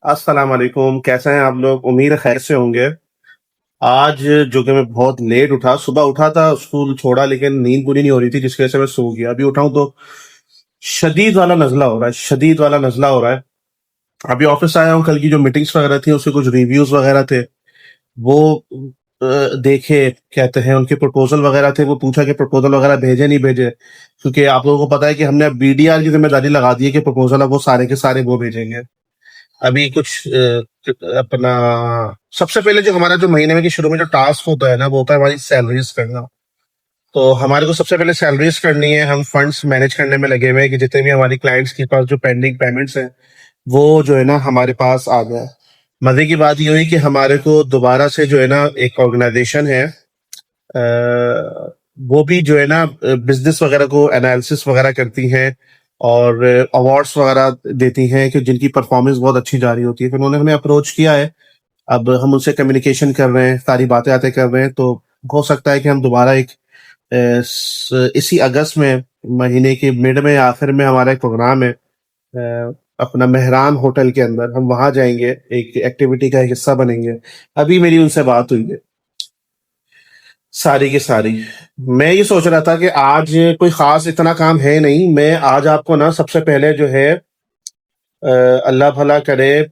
अस्सलाम वालेकुम, कैसे हैं आप लोग? उम्मीद है खैर से होंगे। आज जो कि मैं बहुत लेट उठा, सुबह उठा था, स्कूल छोड़ा, लेकिन नींद पूरी नहीं हो रही थी, जिसकी वजह से मैं सो गया। अभी उठा हूं तो शदीद वाला नज़ला हो रहा है, शदीद वाला नज़ला हो रहा है। अभी ऑफिस आया हूँ, कल की जो मीटिंग्स वगैरह थी, उसके कुछ रिव्यूज वगैरह थे, वो देखे, कहते हैं उनके प्रपोजल वगैरह थे, वो पूछा कि प्रपोजल वगैरह भेजे नहीं भेजे, क्योंकि आप लोगों को पता है कि हमने अब बीडीआर की जिम्मेदारी लगा दी है कि प्रपोजल अब वो सारे के सारे वो भेजेंगे। अभी कुछ अपना सबसे पहले जो हमारा जो महीने में के शुरू में जो टास्क होता है ना, वो होता है हमारी सैलरीज करना। तो हमारे को सबसे पहले सैलरीज करनी है, हम फंड्स मैनेज करने में लगे हुए हैं कि जितने भी हमारी क्लाइंट्स के पास जो पेंडिंग पेमेंट्स हैं, वो जो है ना हमारे पास आ जाए। मजे की बात ये हुई कि हमारे को दोबारा से जो है ना एक ऑर्गेनाइजेशन है, वो भी जो है ना बिजनेस वगैरह को एनालिसिस वगैरह करती हैं और अवार्ड्स वगैरह देती हैं कि जिनकी परफॉर्मेंस बहुत अच्छी जा रही होती है। फिर उन्होंने हमें अप्रोच किया है, अब हम उनसे कम्युनिकेशन कर रहे हैं, सारी बातें आते कर रहे हैं, तो हो सकता है कि हम दोबारा एक इसी अगस्त में, महीने के मिड में, आखिर में हमारा एक प्रोग्राम है अपना मेहरान होटल के अंदर, हम वहां जाएंगे, एक एक्टिविटी का एक हिस्सा बनेंगे। अभी मेरी उनसे बात हुई है, सारी की सारी। मैं ये सोच रहा था कि आज कोई खास इतना काम है नहीं, मैं आज आपको ना सबसे पहले जो है अल्लाह भला करे,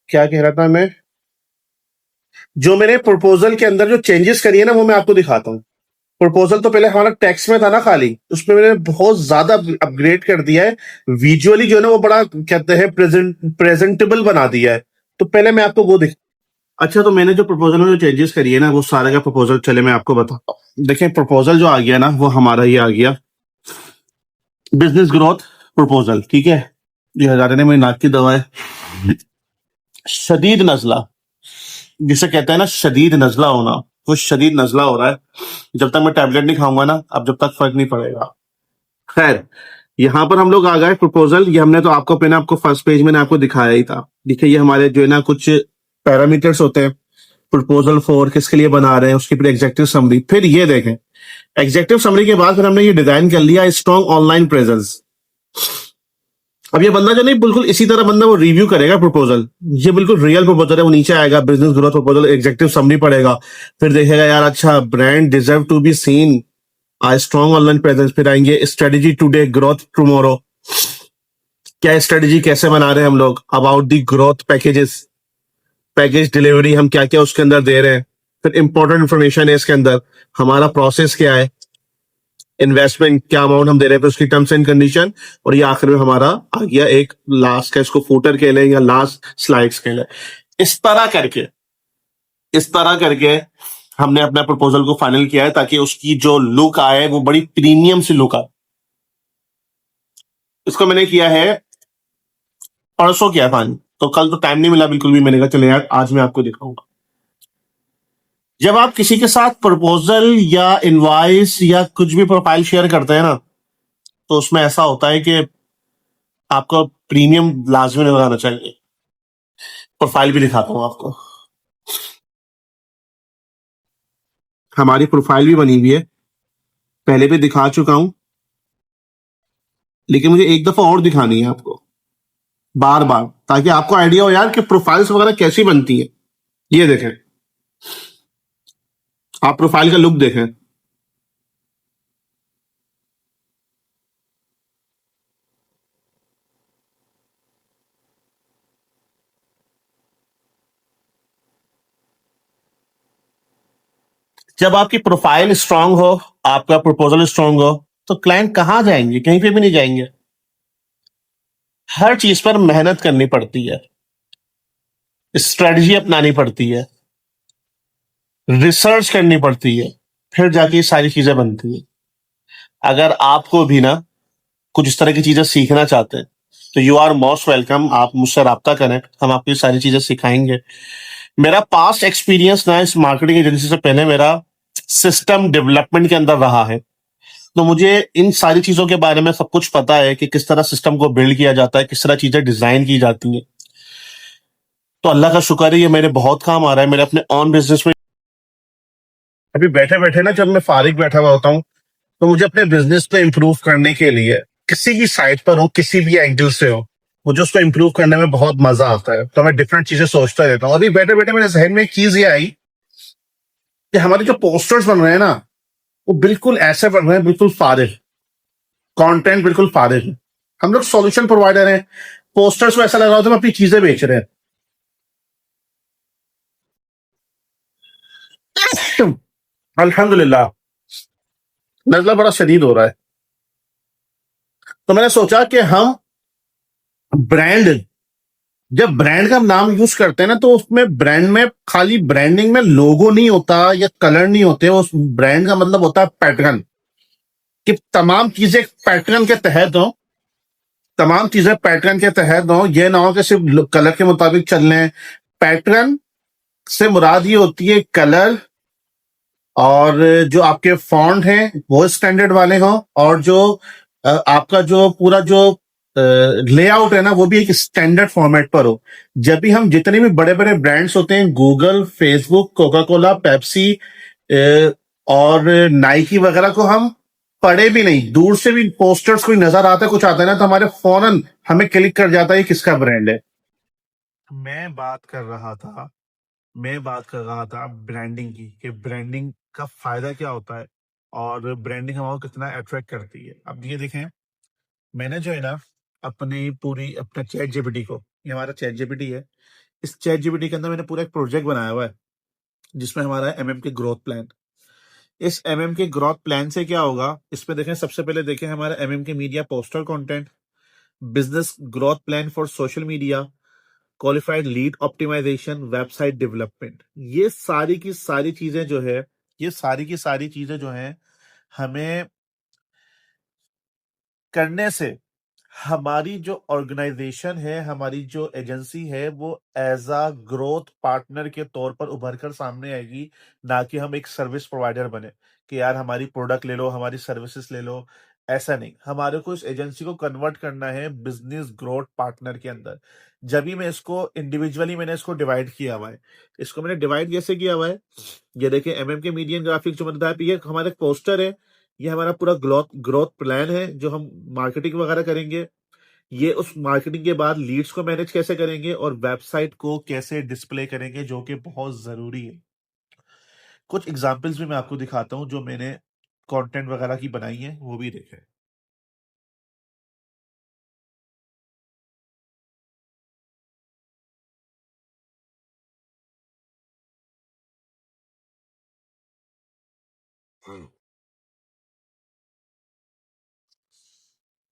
क्या कह रहा था मैं, जो मैंने प्रपोजल के अंदर जो चेंजेस करी है ना, वो मैं आपको दिखाता हूँ। प्रपोजल तो पहले हमारा टेक्स्ट में था ना खाली, उसमें मैंने बहुत ज्यादा अपग्रेड कर दिया है। विजुअली जो है ना वो बड़ा कहते हैं प्रेजेंटेबल बना दिया है। तो पहले मैं आपको वो दिख अच्छा, तो मैंने जो प्रपोजल में जो चेंजेस करी है ना, वो सारे का प्रपोजल चले मैं आपको बताता हूँ। देखिए, प्रपोजल जो आ गया ना, वो हमारा ये आ गया, बिजनेस ग्रोथ प्रपोजल, ठीक है। ये हजारे ने मेरी नाक की दवा है। शदीद नजला, जिसे कहते हैं ना शदीद नजला होना, वो शदीद नजला हो रहा है। जब तक मैं टैबलेट नहीं खाऊंगा ना, अब जब तक फर्क नहीं पड़ेगा। खैर, यहाँ पर हम लोग आ गए प्रपोजल, ये हमने तो आपको पहले आपको फर्स्ट पेज में आपको दिखाया ही था। देखिए, ये हमारे जो है ना कुछ पैरामीटर्स होते हैं प्रपोजल फॉर, किसके लिए बना रहे हैं, उसकी फिर एग्जेक्टिव समरी। फिर ये देखें, एग्जेक्टिव समरी के बाद फिर हमने ये डिजाइन कर लिया स्ट्रॉन्ग ऑनलाइन प्रेजेंस। अब ये बंदा जो नहीं, बिल्कुल इसी तरह बंदा वो रिव्यू करेगा प्रपोजल, ये बिल्कुल रियल प्रपोजल है। वो नीचे आएगा, business growth proposal, executive summary पड़ेगा, फिर देखेगा यार अच्छा, brand deserve to be seen, a strong online presence, फिर आएंगे स्ट्रेटेजी टुडे, ग्रोथ टुमारो, क्या स्ट्रेटेजी कैसे बना रहे हैं हम लोग, about the growth packages, package delivery हम क्या क्या उसके अंदर दे रहे हैं, फिर इंपॉर्टेंट इंफॉर्मेशन है इसके अंदर, हमारा प्रोसेस क्या है, इन्वेस्टमेंट क्या अमाउंट हम दे रहे हैं, फिर उसकी टर्म्स एंड कंडीशन, और ये आखिर में हमारा आ गया एक लास्ट का, इसको फूटर कह लें या लास्ट स्लाइड्स कह लें। इस तरह करके, इस तरह करके हमने अपना प्रपोजल को फाइनल किया है, ताकि उसकी जो लुक आए वो बड़ी प्रीमियम सी लुक आए। इसको मैंने किया है, परसों किया फाइनल, तो कल तो टाइम नहीं मिला बिल्कुल भी। मैंने कहा चले यार, आज मैं आपको दिखाऊंगा। जब आप किसी के साथ प्रपोजल या इनवॉइस या कुछ भी प्रोफाइल शेयर करते हैं ना, तो उसमें ऐसा होता है कि आपको प्रीमियम लाजमी लगाना चाहिए। प्रोफाइल भी दिखाता हूँ आपको, हमारी प्रोफाइल भी बनी हुई है, पहले भी दिखा चुका हूं, लेकिन मुझे एक दफा और दिखानी है आपको, बार बार, ताकि आपको आइडिया हो यार कि प्रोफाइल्स वगैरह कैसी बनती है। ये देखें, आप प्रोफाइल का लुक देखें। जब आपकी प्रोफाइल स्ट्रांग हो, आपका प्रपोजल स्ट्रांग हो, तो क्लाइंट कहाँ जाएंगे? कहीं पे भी नहीं जाएंगे। हर चीज पर मेहनत करनी पड़ती है, स्ट्रेटजी अपनानी पड़ती है, रिसर्च करनी पड़ती है, फिर जाके ये सारी चीजें बनती है। अगर आपको भी ना कुछ इस तरह की चीजें सीखना चाहते हैं, तो यू आर मोस्ट वेलकम, आप मुझसे रब्ता करें, हम आपको ये सारी चीजें सिखाएंगे। मेरा पास्ट एक्सपीरियंस ना इस मार्केटिंग एजेंसी से पहले मेरा सिस्टम डेवलपमेंट के अंदर रहा है, तो मुझे इन सारी चीजों के बारे में सब कुछ पता है कि किस तरह सिस्टम को बिल्ड किया जाता है, किस तरह चीजें डिजाइन की जाती हैं। तो अल्लाह का शुक्र है, ये मेरे बहुत काम आ रहा है मेरे अपने ऑन बिजनेस में। अभी बैठे बैठे ना, जब मैं फारिग बैठा हुआ होता हूँ, तो मुझे अपने बिजनेस को इम्प्रूव करने के लिए, किसी की साइट पर हो, किसी भी एंगल से हो, मुझे उसको इम्प्रूव करने में बहुत मजा आता है, तो मैं डिफरेंट चीजें सोचता रहता हूँ। अभी बैठे बैठे मेरे जहन में एक चीज ये आई कि हमारे जो पोस्टर्स बन रहे हैं ना, वो बिल्कुल ऐसे बन रहे हैं, बिल्कुल फारिग, कंटेंट बिल्कुल फारिग है। हम लोग सॉल्यूशन प्रोवाइडर हैं, पोस्टर्स में ऐसा लग रहा होता है हम अपनी चीजें बेच रहे हैं। अल्हम्दुलिल्लाह, नजला बड़ा शदीद हो रहा है। तो मैंने सोचा कि हम ब्रांड, जब ब्रांड का नाम यूज करते हैं ना, तो उसमें ब्रांड में खाली ब्रांडिंग में लोगो नहीं होता या कलर नहीं होते, उस ब्रांड का मतलब होता है पैटर्न, कि तमाम चीजें पैटर्न के तहत हो, तमाम चीजें पैटर्न के तहत हो। ये ना हो कि सिर्फ कलर के मुताबिक चल रहे हैं। पैटर्न से मुराद ये होती है कलर, और जो आपके फॉन्ट हैं वो स्टैंडर्ड वाले हों, और जो आपका जो पूरा जो लेआउट है ना, वो भी एक स्टैंडर्ड फॉर्मेट पर हो। जब भी हम जितने भी बड़े बड़े ब्रांड्स होते हैं, Google, Facebook, Coca Cola, Pepsi और नाइकी वगैरह को हम पढ़े भी नहीं, दूर से भी पोस्टर्स कोई नजर आता है, कुछ आता है ना, तो हमारे फौरन हमें क्लिक कर जाता है ये किसका ब्रांड है। मैं बात कर रहा था मैं बात कर रहा था ब्रांडिंग की, कि ब्रांडिंग का फायदा क्या होता है और ब्रांडिंग हमारे को कितना अट्रैक्ट करती है। अब ये देखें, मैंने जो है ना, अपना चैट जीपीटी को, ये हमारा चैट जीपीटी है, इस चैट जीपीटी के अंदर मैंने पूरा एक प्रोजेक्ट बनाया हुआ है, जिसमें हमारा एमएम के ग्रोथ प्लान। इस एमएम के ग्रोथ प्लान से क्या होगा, इसमें देखें, सबसे पहले देखें हमारा एमएम के media poster content, business growth plan for social media, qualified lead optimisation, website development. ये सारी की सारी चीजें जो है, ये सारी की सारी चीजें जो है, हमें करने से हमारी जो ऑर्गेनाइजेशन है, हमारी जो एजेंसी है, वो एज अ ग्रोथ पार्टनर के तौर पर उभर कर सामने आएगी, ना कि हम एक सर्विस प्रोवाइडर बने कि यार हमारी प्रोडक्ट ले लो, हमारी सर्विसेज ले लो। ऐसा नहीं, हमारे को इस एजेंसी को कन्वर्ट करना है बिजनेस ग्रोथ पार्टनर के अंदर। जब भी मैं इसको इंडिविजुअली मैंने इसको डिवाइड किया हुआ है, इसको मैंने डिवाइड कैसे किया हुआ है, ये देखिए, एमएम के मीडियन ग्राफिक्स जो मैंने बताया, ये हमारा पोस्टर है, ये हमारा पूरा ग्रोथ ग्रोथ प्लान है, जो हम मार्केटिंग वगैरह करेंगे। ये उस मार्केटिंग के बाद लीड्स को मैनेज कैसे करेंगे और वेबसाइट को कैसे डिस्प्ले करेंगे, जो कि बहुत जरूरी है। कुछ एग्जांपल्स भी मैं आपको दिखाता हूं जो मैंने कंटेंट वगैरह की बनाई है, वो भी देखें।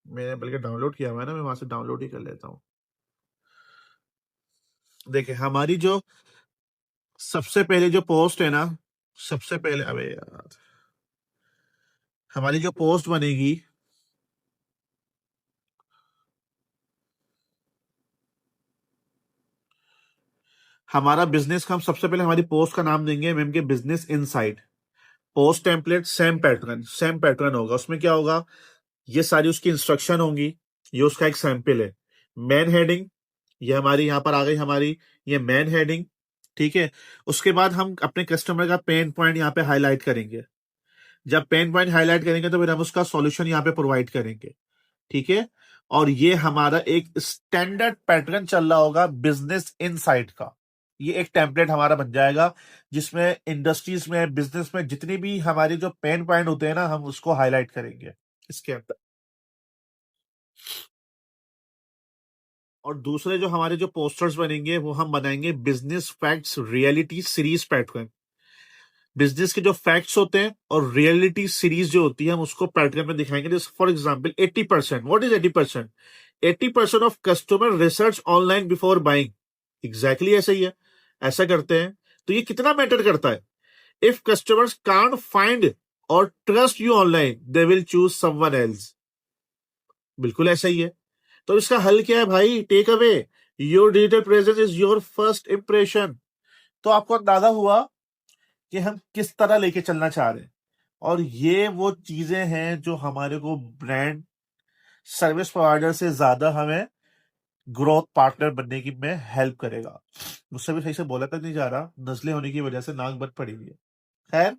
मैंने बल्कि डाउनलोड किया हुआ है ना, मैं वहां से डाउनलोड ही कर लेता हूँ। देखिए, हमारी जो सबसे पहले जो पोस्ट है ना, सबसे पहले, अबे यार, हमारी जो पोस्ट बनेगी, हमारा बिजनेस का, हम सबसे पहले हमारी पोस्ट का नाम देंगे मैम के business insight. Post template same pattern होगा। उसमें क्या होगा, ये सारी उसकी इंस्ट्रक्शन होंगी, ये उसका एक सैंपल है। मैन हेडिंग, ये हमारी यहाँ पर आ गई हमारी, ये मैन हेडिंग, ठीक है। उसके बाद हम अपने कस्टमर का पेन पॉइंट यहाँ पे हाईलाइट करेंगे। जब पेन पॉइंट हाईलाइट करेंगे तो फिर हम उसका सॉल्यूशन यहाँ पे प्रोवाइड करेंगे, ठीक है। और ये हमारा एक स्टैंडर्ड पैटर्न चल रहा होगा बिजनेस इनसाइट का। ये एक टेम्पलेट हमारा बन जाएगा, जिसमें इंडस्ट्रीज में, बिजनेस में जितनी भी हमारे जो पेन पॉइंट होते हैं ना, हम उसको हाईलाइट करेंगे इसके अंदर। और दूसरे जो हमारे जो पोस्टर्स बनेंगे, वो हम बनाएंगे business facts reality series pattern. Business के जो फैक्ट्स होते हैं और रियलिटी सीरीज जो होती है, हम उसको पैटर्न में दिखाएंगे। जैसे for example 80%, what is 80%? 80% of customer research online before buying. Exactly ऐसा ही है, ऐसा करते हैं। तो ये कितना मैटर करता है? इफ कस्टमर्स कांट फाइंड और trust you online, they will choose someone else. बिल्कुल ऐसा ही है। तो इसका हल क्या है भाई? Take away, your digital presence is your first impression. तो आपको अंदाजा हुआ कि हम किस तरह लेके चलना चाह रहे हैं। और ये वो चीजें हैं जो हमारे को ब्रांड सर्विस प्रोवाइडर से ज्यादा हमें ग्रोथ पार्टनर बनने की में हेल्प करेगा। मुझसे भी सही से बोला तक नहीं जा रहा, नजले होने की वजह से नाक बंद पड़ी हुई है। खैर,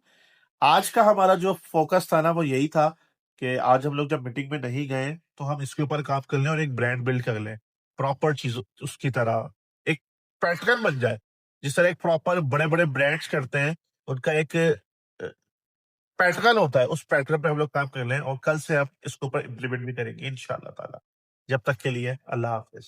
आज का हमारा जो फोकस था ना, वो यही था कि आज हम लोग जब मीटिंग में नहीं गए, तो हम इसके ऊपर काम कर लें और एक ब्रांड बिल्ड कर लें। प्रॉपर चीज उसकी तरह एक पैटर्न बन जाए, जिस तरह एक प्रॉपर बड़े बड़े ब्रांड्स करते हैं, उनका एक पैटर्न होता है, उस पैटर्न पे हम लोग काम कर लें और कल से आप इसके ऊपर इम्प्लीमेंट भी करेंगे इंशाल्लाह ताला। जब तक के लिए अल्लाह हाफिज।